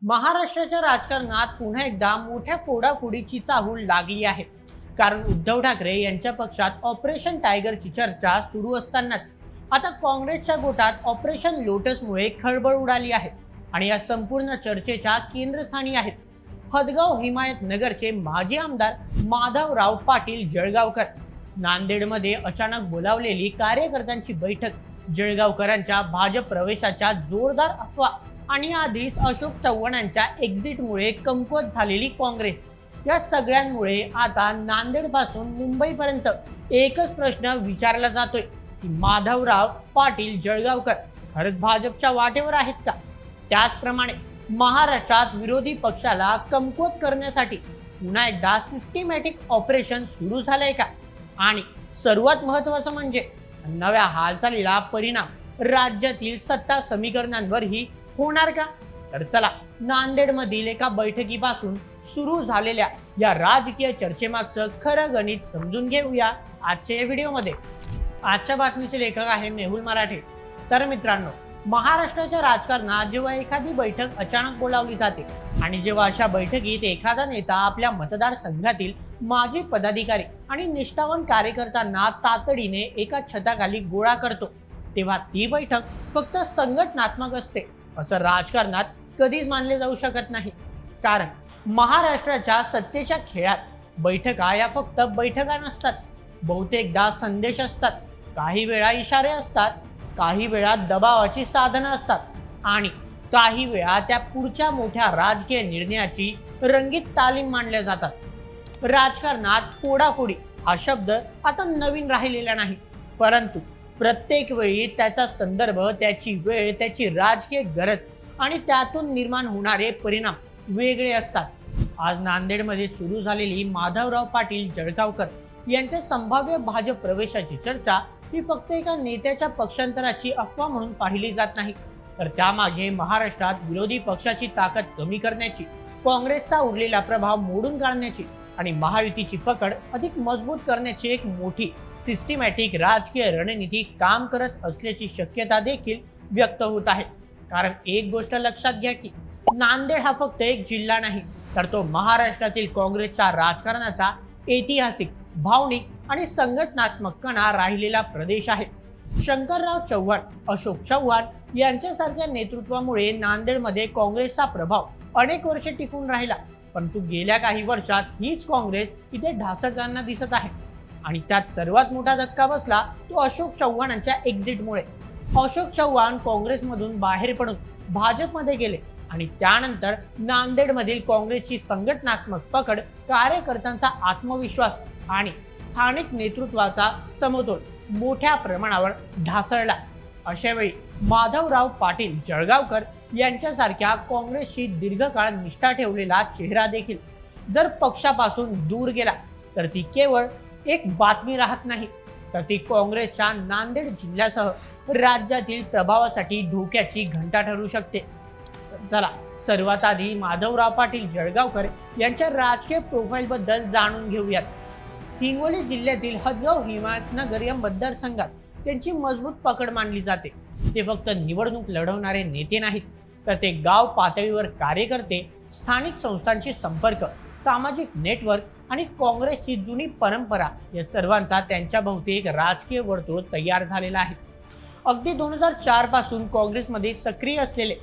महाराष्ट्राच्या राजकारणात पुन्हा एकदा मोठ्या फोडाफोडीची चाहूल लागली आहे. कारण उद्धव ठाकरे यांच्या पक्षात ऑपरेशन टायगरची चर्चा सुरू असतानाच आता काँग्रेसच्या गोटात ऑपरेशन लोटसमुळे खळबळ उडाली आहे. आणि या संपूर्ण चर्चेच्या केंद्रस्थानी आहेत हदगाव हिमायतनगरचे माजी आमदार माधवराव पाटील जळगावकर. नांदेडमध्ये अचानक बोलावलेली कार्यकर्त्यांची बैठक, जळगावकरांच्या भाजप प्रवेशाच्या जोरदार अफवा आणि आधीच अशोक चव्हाणांच्या एक्झिटमुळे कमकुवत झालेली काँग्रेस, या सगळ्यांमुळे आता नांदेड पासून मुंबईपर्यंत एकच प्रश्न विचारला जातोय की माधवराव पाटील जळगावकर खरंच भाजपच्या वाटेवर आहेत का? त्याचप्रमाणे महाराष्ट्रात विरोधी पक्षाला कमकुवत करण्यासाठी पुन्हा एकदा सिस्टमॅटिक ऑपरेशन सुरू झालंय का? आणि सर्वात महत्त्वाचं म्हणजे नव्या हालचालीला परिणाम राज्यातील सत्ता समीकरणांवरही होणार का? तर चला, नांदेडमधील एका बैठकीपासून सुरू झालेल्या या राजकीय चर्चेमागचं खरं गणित समजून घेऊया आजच्या या व्हिडिओमध्ये. आजच्या बातमीचे लेखक आहे मेहुल मराठे. तर मित्रांनो, महाराष्ट्राच्या राजकारणात जेव्हा एखादी बैठक अचानक बोलावली जाते आणि जेव्हा अशा बैठकीत एखादा नेता आपल्या मतदारसंघातील माजी पदाधिकारी आणि निष्ठावान कार्यकर्त्यांना तातडीने एका छताखाली गोळा करतो, तेव्हा ती बैठक फक्त संघटनात्मक असते असं राजकारणात कधीच मानले जाऊ शकत नाही. कारण महाराष्ट्राच्या सत्तेच्या खेळात बैठका या फक्त बैठका नसतात, बहुतेकदा संदेश असतात, काही वेळा इशारे असतात, काही वेळा दबावाची साधनं असतात आणि काही वेळा त्या पुढच्या मोठ्या राजकीय निर्णयाची रंगीत तालीम मांडल्या जातात. राजकारणात फोडाफोडी हा शब्द आता नवीन राहिलेला नाही, परंतु प्रत्येक वेळी त्याचा संदर्भ, त्याची वेळ, त्याची राजकीय गरज आणि त्यातून निर्माण होणारे परिणाम वेगळे असतात. आज नांदेडमध्ये सुरू झालेली माधवराव पाटील जळगावकर यांच्या संभाव्य भाजप प्रवेशाची चर्चा ही फक्त एका नेत्याच्या पक्षांतराची अफवा म्हणून पाहिली जात नाही, तर त्यामागे महाराष्ट्रात विरोधी पक्षाची ताकद कमी करण्याची, काँग्रेसचा उरलेला प्रभाव मोडून काढण्याची आणि महायुतीची पकड अधिक मजबूत करण्याची एक मोठी सिस्टमॅटिक राजकीय रणनीती काम करत असल्याची शक्यता देखील व्यक्त होत आहे. कारण एक गोष्ट लक्षात घ्या की नांदेड हा फक्त एक जिल्हा नाही, तर तो महाराष्ट्रातील काँग्रेसच्या राजकारणाचा ऐतिहासिक, भावनिक आणि संघटनात्मक कणा राहिलेला प्रदेश आहे. शंकरराव चव्हाण, अशोक चव्हाण यांच्यासारख्या नेतृत्वामुळे नांदेडमध्ये काँग्रेसचा प्रभाव अनेक वर्षे टिकून राहिला, परंतु गेल्या काही वर्षात हीच काँग्रेस इथे ढासळताना दिसत आहे. आणि त्यात सर्वात मोठा धक्का बसला तो अशोक चव्हाणांच्या एक्झिटमुळे. अशोक चव्हाण काँग्रेसमधून बाहेर पडून भाजपमध्ये गेले आणि त्यानंतर नांदेडमधील काँग्रेसची संघटनात्मक पकड, कार्यकर्त्यांचा आत्मविश्वास आणि स्थानिक नेतृत्वाचा समतोल मोठ्या प्रमाणावर ढासळला. अशा वेळी माधवराव पाटील जळगावकर यांच्यासारख्या काँग्रेसशी दीर्घकाळ निष्ठा ठेवलेला चेहरा देखील जर पक्षापासून दूर गेला, तर ती केवळ एक बातमी राहत नाही, तर ती काँग्रेसच्या नांदेड जिल्ह्यासह राज्यातील प्रभावासाठी धोक्याची घंटा ठरू शकते. चला, सर्वात आधी माधवराव पाटील जळगावकर यांच्या राजकीय प्रोफाईल बद्दल जाणून घेऊयात. हिंगोली जिल्ह्यातील हदगाव हिमायतनगर या मतदारसंघात त्यांची मजबूत पकड मानली जाते. ते फक्त निवडणूक लढवणारे नेते नाहीत, तर ते गाव पातळीवर कार्यकर्ते, स्थानिक संस्थांशी संपर्क, सामाजिक नेटवर्क आणि काँग्रेसची जुनी परंपरा या सर्वांचा त्यांच्या भोवती एक राजकीय वर्तुळ तयार झालेला आहे. अगदी 2004 पासून काँग्रेसमध्ये सक्रिय असलेले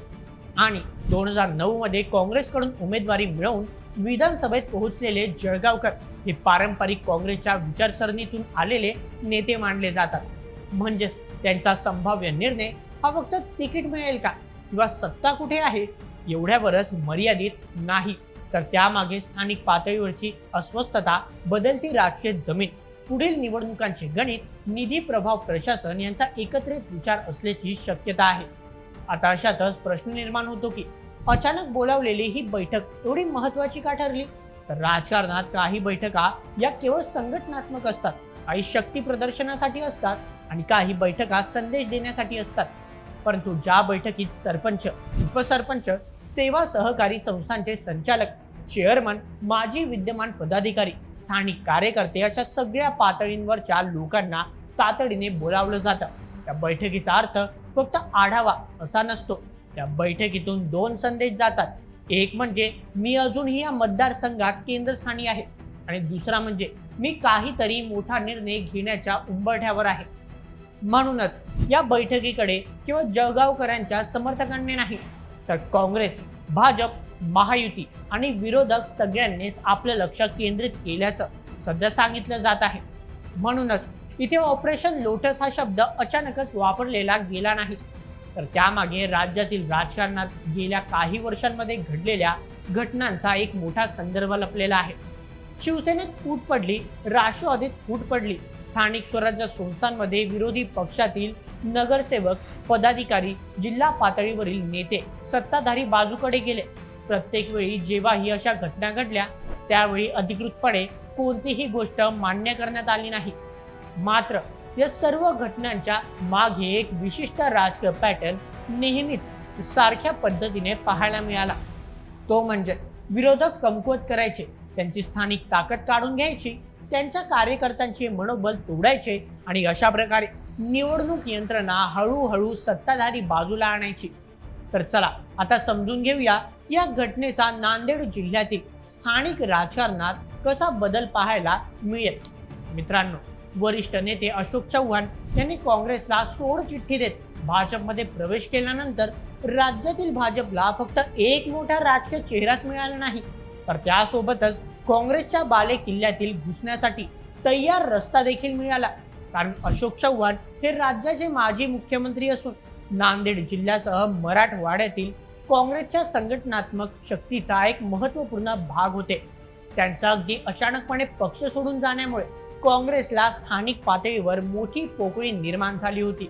आणि 2009 मध्ये काँग्रेसकडून उमेदवारी मिळवून विधानसभेत पोहोचलेले जळगावकर हे पारंपरिक काँग्रेसच्या विचारसरणीतून आलेले नेते मानले जातात. म्हणजेच त्यांचा संभाव्य निर्णय हा फक्त तिकीट मिळेल का किंवा सत्ता कुठे आहे एवढ्यावरच मर्यादित नाही, तर त्यामागे स्थानिक पातळीवरची अस्वस्थता, बदलती राजकीय जमीन, पुढील निवडणुकांचे गणित, निधी प्रभाव, प्रशासन यांचा एकत्रित विचार असल्याची शक्यता आहे. आता अशातच प्रश्न निर्माण होतो की अचानक बोलावलेली ही बैठक एवढी महत्त्वाची का ठरली? तर राजकारणात काही बैठका या केवळ संघटनात्मक असतात, काही शक्ती प्रदर्शनासाठी असतात आणि काही बैठका संदेश देण्यासाठी असतात. परंतु ज्या बैठकीत सरपंच, उपसरपंच, सेवा सहकारी संस्थांचे संचालक, चेअरमन, माजी विद्यमान पदाधिकारी, स्थानिक कार्यकर्ते अशा सगळ्या पातळींवरच्या लोकांना तातडीने बोलावलं जातं, त्या बैठकीचा अर्थ फक्त आढावा असा नसतो. त्या बैठकीतून दोन संदेश जातात. एक म्हणजे मी अजूनही या मतदारसंघात केंद्रस्थानी आहे आणि दुसरा म्हणजे मी काहीतरी मोठा निर्णय घेण्याच्या उंबरठ्यावर आहे. म्हणूनच या बैठकीकडे केवळ जळगावकरांच्या समर्थकांनी नाही, तर काँग्रेस, भाजप, महायुती आणि विरोधक सगळ्यांनीच आपलं लक्ष केंद्रित केल्याचं सध्या सांगितलं जात आहे. म्हणूनच इथे ऑपरेशन लोटस हा शब्द अचानकच वापरलेला गेला नाही, तर त्यामागे राज्यातील राजकारणात गेल्या काही वर्षांमध्ये घडलेल्या घटनांचा एक मोठा संदर्भ लपलेला आहे. शिवसेनेत फूट पडली, राष्ट्रवादीत फूट पडली, स्थानिक स्वराज्य संस्थांमध्ये विरोधी पक्षातील नगरसेवक, पदाधिकारी, जिल्हा पातळीवरील नेते सत्ताधारी बाजूकडे गेले. प्रत्येक वेळी जेव्हाही अशा घटना घडल्या त्यावेळी अधिकृतपणे कोणतीही गोष्ट मान्य करण्यात आली नाही. मात्र या सर्व घटनांच्या मागे एक विशिष्ट राजकीय पॅटर्न नेहमीच सारख्या पद्धतीने पाहायला मिळाला. तो म्हणजे विरोधक कमकुवत करायचे, त्यांची स्थानिक ताकद काढून घ्यायची, त्यांच्या कार्यकर्त्यांचे मनोबल तोडायचे आणि अशा प्रकारे निवडणूक यंत्रणा हळूहळू सत्ताधारी बाजूला आणायची. तर चला आता समजून घेऊया की या घटनेचा नांदेड जिल्ह्यातील स्थानिक राजकारणात कसा बदल पाहायला मिळेल. मित्रांनो, वरिष्ठ नेते अशोक चव्हाण यांनी काँग्रेसला सोड चिठ्ठी देत भाजपमध्ये प्रवेश केल्यानंतर राज्यातील भाजपला फक्त एक मोठा राजकीय चेहराच मिळाला नाही, तर त्यासोबतच काँग्रेसच्या बाले किल्ल्यातील घुसण्यासाठी तयार रस्ता देखील मिळाला. कारण अशोक चव्हाण हे राज्याचे माजी मुख्यमंत्री असून नांदेड जिल्ह्यासह मराठवाड्यातील काँग्रेसच्या संघटनात्मक शक्तीचा एक महत्त्वपूर्ण भाग होते. त्यांचा अगदी अचानकपणे पक्ष सोडून जाण्यामुळे काँग्रेसला स्थानिक पातळीवर मोठी पोकळी निर्माण झाली होती.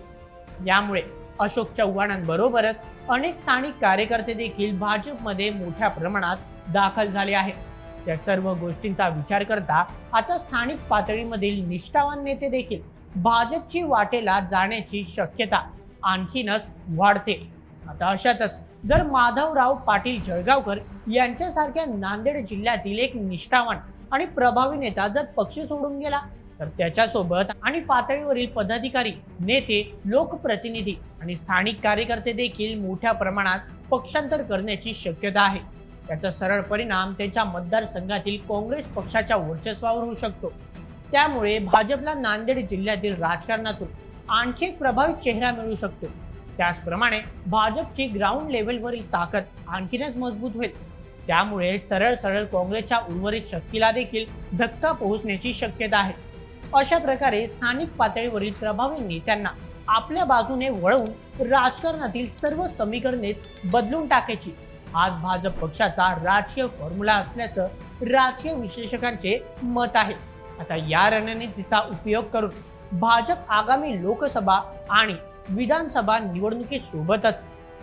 यामुळे अशोक चव्हाणांबरोबरच अनेक स्थानिक कार्यकर्ते देखील भाजपमध्ये मोठ्या प्रमाणात दाखल झाले आहेत. या सर्व गोष्टींचा विचार करता आता स्थानिक पातळीमधील निष्ठावान नेते देखील भाजपची वाटेला जाण्याची शक्यता आणखीनच वाढते. आता अशातच जर माधवराव पाटील जळगावकर यांच्यासारख्या नांदेड जिल्ह्यातील एक निष्ठावान आणि प्रभावी नेता जर पक्ष सोडून गेला तर त्याच्यासोबत आणि पातळीवरील पदाधिकारी, नेते, लोकप्रतिनिधी आणि स्थानिक कार्यकर्ते देखील मोठ्या प्रमाणात पक्षांतर करण्याची शक्यता आहे. त्याचा सरळ परिणाम त्यांच्या मतदारसंघातील काँग्रेस पक्षाच्या वर्चस्वावर होऊ शकतो. त्यामुळे भाजपला नांदेड जिल्ह्यातील राजकारणातून आणखी एक प्रभावी चेहरा मिळू शकतो. त्याचप्रमाणे भाजपची ग्राउंड लेव्हलवरील ताकद आणखीनच मजबूत होईल. त्यामुळे सरळ सरळ काँग्रेसच्या उर्वरित शक्तीला देखील धक्का पोहोचण्याची शक्यता आहे. अशा प्रकारे स्थानिक पातळीवरील प्रभावी नेत्यांना आपल्या बाजूने वळवून राजकारणातील सर्व समीकरणेच बदलून टाकायची आज भाजप पक्षाचा राजकीय फॉर्म्युला असल्याचं राजकीय विश्लेषकांचे मत आहे. आता या रणनीतीचा उपयोग करून भाजप आगामी लोकसभा आणि विधानसभा निवडणुकीसोबतच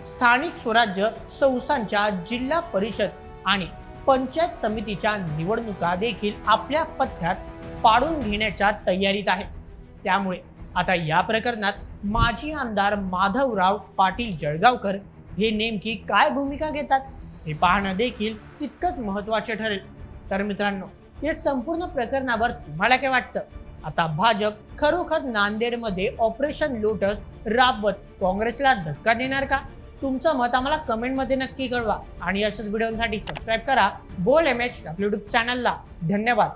स्थानिक स्वराज्य संस्थांच्या, जिल्हा परिषद आणि पंचायत समितीच्या निवडणुका देखील आपल्या पथ्यात पाडून घेण्याच्या तयारीत आहे. त्यामुळे आता या प्रकरणात माजी आमदार माधवराव पाटील जळगावकर हे नेमकी काय भूमिका घेतात हे पाहणं देखील तितकंच महत्त्वाचे ठरेल. तर मित्रांनो, या संपूर्ण प्रकरणावर तुम्हाला काय वाटतं? आता भाजप खरोखर नांदेडमध्ये ऑपरेशन लोटस राबवत काँग्रेसला धक्का देणार का? तुमचं मत आम्हाला कमेंटमध्ये नक्की कळवा आणि अशाच व्हिडिओसाठी सबस्क्राईब करा बोल MH आपल्या यूट्यूब चॅनलला. धन्यवाद.